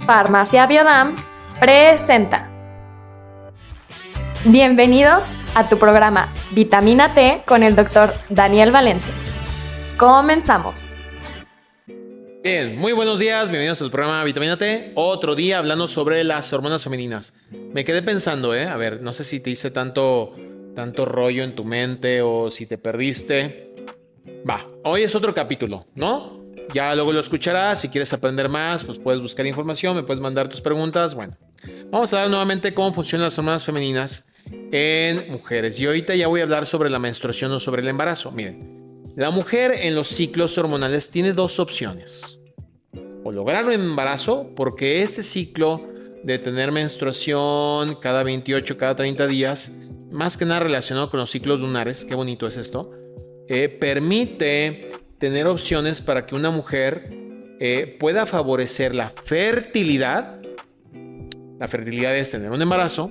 Farmacia Biodam presenta. Bienvenidos a tu programa Vitamina T con el Dr. Daniel Valencia. Comenzamos. Bien, muy buenos días, bienvenidos al programa Vitamina T. Otro día hablando sobre las hormonas femeninas. Me quedé pensando, a ver, no sé si te hice tanto rollo en tu mente o si te perdiste. Hoy es otro capítulo, ¿no? Ya luego lo escucharás. Si quieres aprender más, pues puedes buscar información, me puedes mandar tus preguntas. Bueno, vamos a ver nuevamente cómo funcionan las hormonas femeninas en mujeres. Y ahorita ya voy a hablar sobre la menstruación o sobre el embarazo. Miren, la mujer en los ciclos hormonales tiene dos opciones. O lograr un embarazo, porque este ciclo de tener menstruación cada 28, cada 30 días, más que nada relacionado con los ciclos lunares, qué bonito es esto, permite tener opciones para que una mujer pueda favorecer la fertilidad. La fertilidad es tener un embarazo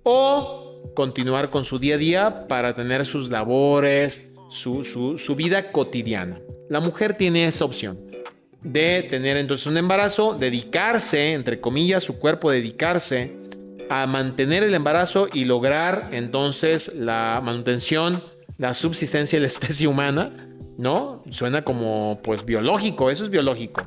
o continuar con su día a día para tener sus labores, su vida cotidiana. La mujer tiene esa opción de tener entonces un embarazo, dedicarse, entre comillas, su cuerpo dedicarse a mantener el embarazo y lograr entonces la manutención, la subsistencia de la especie humana, ¿no? Suena como, pues, biológico, eso es biológico.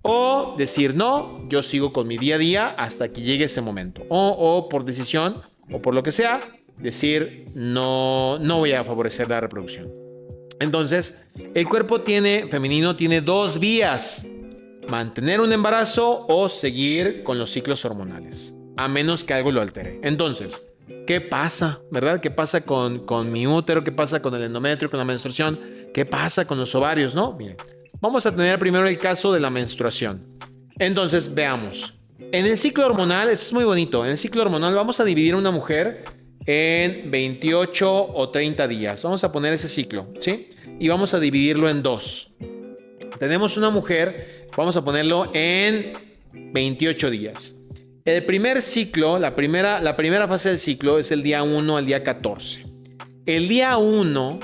O decir, no, yo sigo con mi día a día hasta que llegue ese momento. O por decisión, o por lo que sea, decir, no voy a favorecer la reproducción. Entonces, el cuerpo femenino tiene dos vías: mantener un embarazo o seguir con los ciclos hormonales, a menos que algo lo altere. Entonces, ¿qué pasa? ¿Verdad? ¿Qué pasa con mi útero? ¿Qué pasa con el endometrio, con la menstruación? ¿Qué pasa con los ovarios? ¿No? Miren, vamos a tener primero el caso de la menstruación. Entonces, veamos. En el ciclo hormonal, esto es muy bonito. En el ciclo hormonal vamos a dividir a una mujer en 28 o 30 días. Vamos a poner ese ciclo, ¿sí? Y vamos a dividirlo en dos. Tenemos una mujer, vamos a ponerlo en 28 días. El primer ciclo, la primera fase del ciclo es el día 1 al día 14. El día 1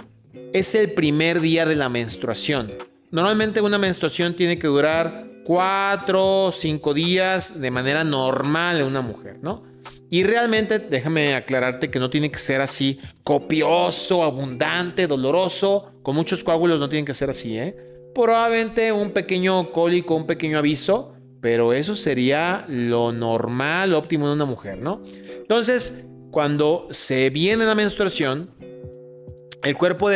es el primer día de la menstruación. Normalmente una menstruación tiene que durar 4 o 5 días de manera normal en una mujer, ¿no? Y realmente, déjame aclararte que no tiene que ser así copioso, abundante, doloroso, con muchos coágulos, no tienen que ser así, ¿eh? Probablemente un pequeño cólico, un pequeño aviso, pero eso sería lo normal, lo óptimo de una mujer, ¿no? Entonces, cuando se viene la menstruación, el cuerpo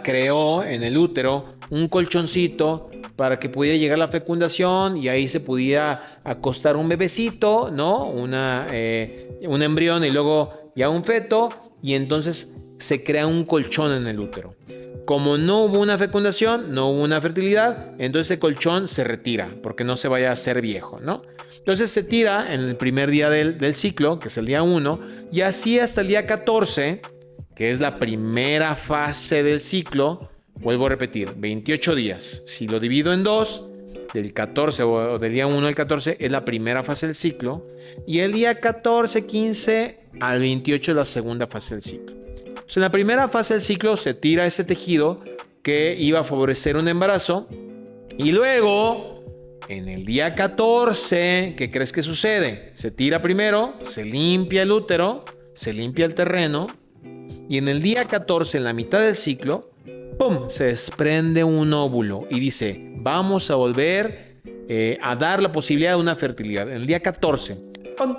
creó en el útero un colchoncito para que pudiera llegar la fecundación y ahí se pudiera acostar un bebecito, ¿no? Un embrión y luego ya un feto, y entonces se crea un colchón en el útero. Como no hubo una fecundación, no hubo una fertilidad, entonces ese colchón se retira porque no se vaya a hacer viejo, ¿no? Entonces se tira en el primer día del ciclo, que es el día 1, y así hasta el día 14, que es la primera fase del ciclo. Vuelvo a repetir, 28 días. Si lo divido en dos, del 14 o del día 1 al 14 es la primera fase del ciclo, y el día 14, 15 al 28 es la segunda fase del ciclo. Entonces, en la primera fase del ciclo se tira ese tejido que iba a favorecer un embarazo, y luego, en el día 14, ¿qué crees que sucede? Se tira primero, se limpia el útero, se limpia el terreno, y en el día 14, en la mitad del ciclo, ¡pum!, se desprende un óvulo y dice, vamos a volver a dar la posibilidad de una fertilidad. En el día 14, ¡pum!,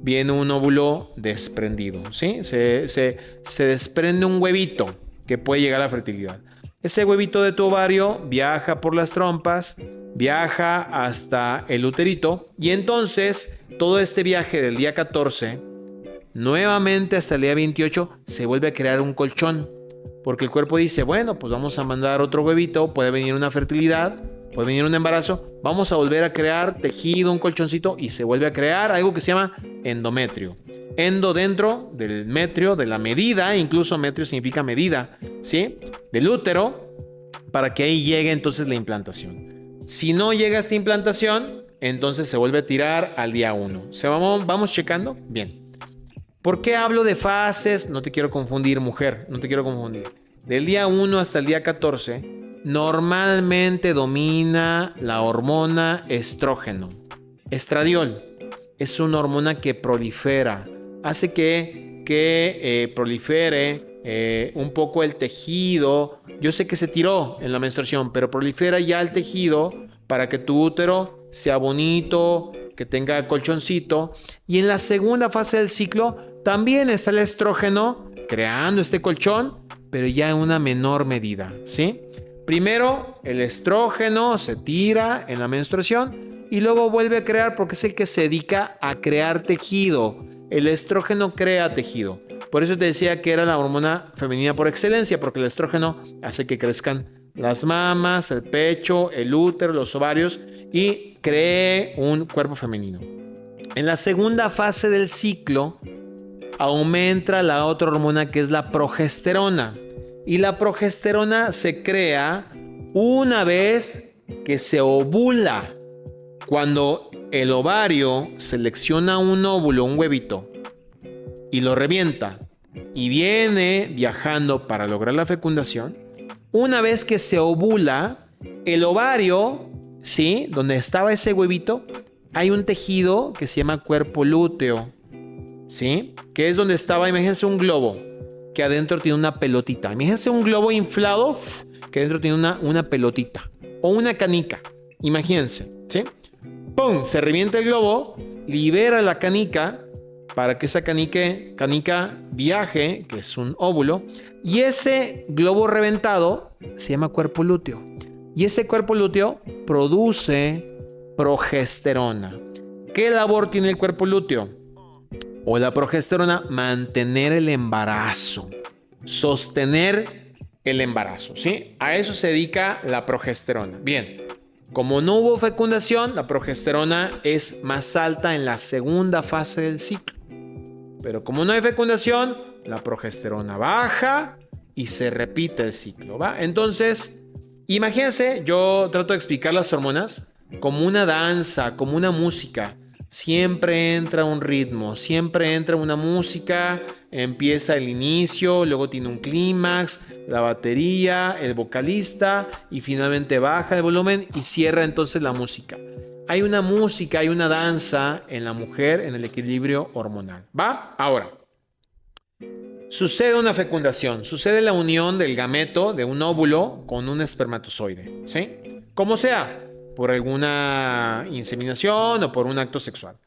viene un óvulo desprendido, ¿sí? Se desprende un huevito que puede llegar a la fertilidad. Ese huevito de tu ovario viaja por las trompas, viaja hasta el uterito, y entonces todo este viaje del día 14, nuevamente hasta el día 28, se vuelve a crear un colchón. Porque el cuerpo dice, bueno, pues vamos a mandar otro huevito, puede venir una fertilidad, puede venir un embarazo, vamos a volver a crear tejido, un colchoncito, y se vuelve a crear algo que se llama endometrio. Endo, dentro del metrio, de la medida, incluso metrio significa medida, ¿sí? Del útero, para que ahí llegue entonces la implantación. Si no llega esta implantación, entonces se vuelve a tirar al día 1. ¿Vamos checando? Bien. ¿Por qué hablo de fases? No te quiero confundir, mujer, no te quiero confundir. Del día 1 hasta el día 14, normalmente domina la hormona estrógeno. Estradiol es una hormona que prolifera, hace que prolifere un poco el tejido. Yo sé que se tiró en la menstruación, pero prolifera ya el tejido para que tu útero sea bonito, que tenga colchoncito. Y en la segunda fase del ciclo también está el estrógeno creando este colchón, pero ya en una menor medida, ¿sí? Primero el estrógeno se tira en la menstruación y luego vuelve a crear, porque es el que se dedica a crear tejido. El estrógeno crea tejido. Por eso te decía que era la hormona femenina por excelencia, porque el estrógeno hace que crezcan las mamas, el pecho, el útero, los ovarios y cree un cuerpo femenino. En la segunda fase del ciclo aumenta la otra hormona, que es la progesterona. Y la progesterona se crea una vez que se ovula. Cuando el ovario selecciona un óvulo, un huevito, y lo revienta y viene viajando para lograr la fecundación, una vez que se ovula, el ovario, ¿sí?, donde estaba ese huevito, hay un tejido que se llama cuerpo lúteo, ¿sí?, que es donde estaba, imagínense un globo que adentro tiene una pelotita. Imagínense un globo inflado que adentro tiene una pelotita o una canica. Imagínense, ¿sí? ¡Pum! Se revienta el globo, libera la canica para que esa canica viaje, que es un óvulo, y ese globo reventado se llama cuerpo lúteo. Y ese cuerpo lúteo produce progesterona. ¿Qué labor tiene el cuerpo lúteo o la progesterona? Mantener el embarazo, sostener el embarazo, ¿sí? A eso se dedica la progesterona. Bien. Como no hubo fecundación, la progesterona es más alta en la segunda fase del ciclo. Pero como no hay fecundación, la progesterona baja y se repite el ciclo, ¿va? Entonces, imagínense, yo trato de explicar las hormonas como una danza, como una música. Siempre entra un ritmo, siempre entra una música, empieza el inicio, luego tiene un clímax, la batería, el vocalista y finalmente baja el volumen y cierra entonces la música. Hay una música, hay una danza en la mujer en el equilibrio hormonal. ¿Va? Ahora, sucede una fecundación, sucede la unión del gameto, de un óvulo, con un espermatozoide, ¿sí? Como sea, por alguna inseminación o por un acto sexual.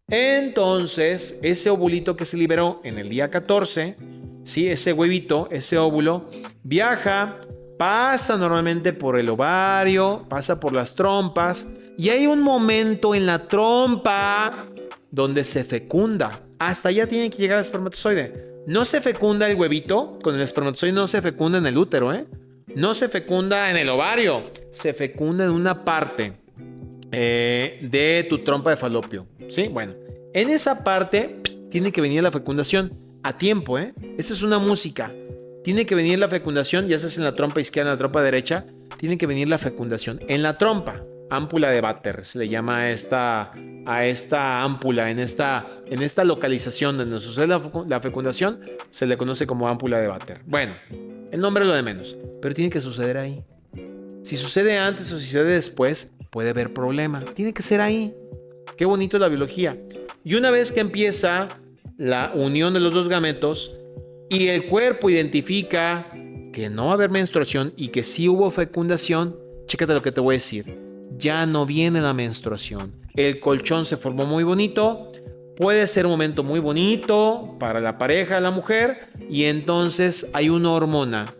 Entonces, ese ovulito que se liberó en el día 14, ¿sí?, ese huevito, ese óvulo, viaja, pasa normalmente por el ovario, pasa por las trompas, y hay un momento en la trompa donde se fecunda. Hasta allá tiene que llegar el espermatozoide. No se fecunda el huevito, con el espermatozoide no se fecunda en el útero, ¿eh? No se fecunda en el ovario, se fecunda en una parte de tu trompa de falopio, ¿sí? Bueno, en esa parte tiene que venir la fecundación a tiempo, ¿eh? Esa es una música. Tiene que venir la fecundación, ya sea en la trompa izquierda, en la trompa derecha, tiene que venir la fecundación en la trompa. Ámpula de Vater se le llama a esta ámpula, en esta localización donde sucede la fecundación, se le conoce como ámpula de Vater. Bueno, el nombre es lo de menos, pero tiene que suceder ahí. Si sucede antes o si sucede después, puede haber problema. Tiene que ser ahí. Qué bonito es la biología. Y una vez que empieza la unión de los dos gametos y el cuerpo identifica que no va a haber menstruación y que sí hubo fecundación, chécate lo que te voy a decir. Ya no viene la menstruación. El colchón se formó muy bonito. Puede ser un momento muy bonito para la pareja, la mujer, y entonces hay una hormona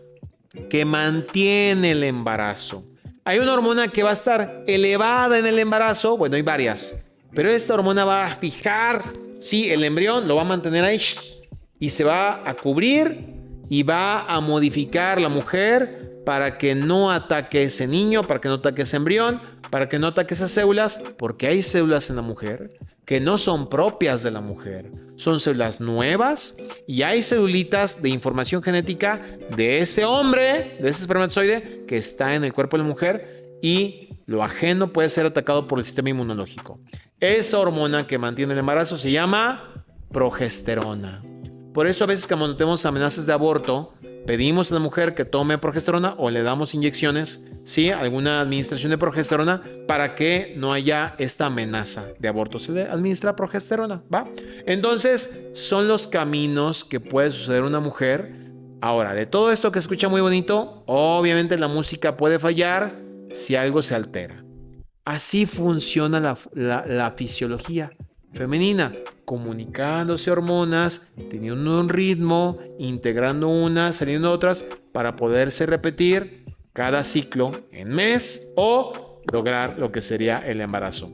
que mantiene el embarazo. Hay una hormona que va a estar elevada en el embarazo. Bueno, hay varias, pero esta hormona va a fijar, sí, el embrión lo va a mantener ahí y se va a cubrir y va a modificar la mujer para que no ataque ese niño, para que no ataque ese embrión, para que no ataque esas células, porque hay células en la mujer que no son propias de la mujer, son células nuevas y hay celulitas de información genética de ese hombre, de ese espermatozoide que está en el cuerpo de la mujer y lo ajeno puede ser atacado por el sistema inmunológico. Esa hormona que mantiene el embarazo se llama progesterona. Por eso a veces cuando tenemos amenazas de aborto, pedimos a la mujer que tome progesterona o le damos inyecciones, ¿sí? Alguna administración de progesterona para que no haya esta amenaza de aborto. Se le administra progesterona, ¿va? Entonces, son los caminos que puede suceder una mujer. Ahora, de todo esto que se escucha muy bonito, obviamente la música puede fallar si algo se altera. Así funciona la fisiología femenina, comunicándose hormonas, teniendo un ritmo, integrando unas, saliendo otras, para poderse repetir cada ciclo en mes o lograr lo que sería el embarazo.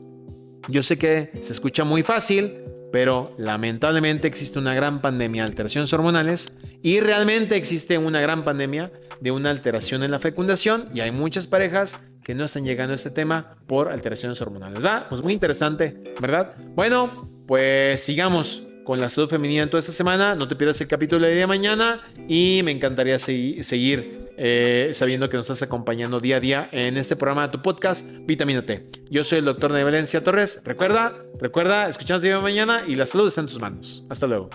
Yo sé que se escucha muy fácil, pero lamentablemente existe una gran pandemia de alteraciones hormonales y realmente existe una gran pandemia de una alteración en la fecundación y hay muchas parejas que no están llegando a este tema por alteraciones hormonales, ¿va? Pues muy interesante, ¿verdad? Bueno, pues sigamos con la salud femenina en toda esta semana. No te pierdas el capítulo de día de mañana y me encantaría seguir sabiendo que nos estás acompañando día a día en este programa de tu podcast Vitamina T. Yo soy el doctor Daniel Valencia Torres. Recuerda, escuchamos día de mañana y la salud está en tus manos. Hasta luego.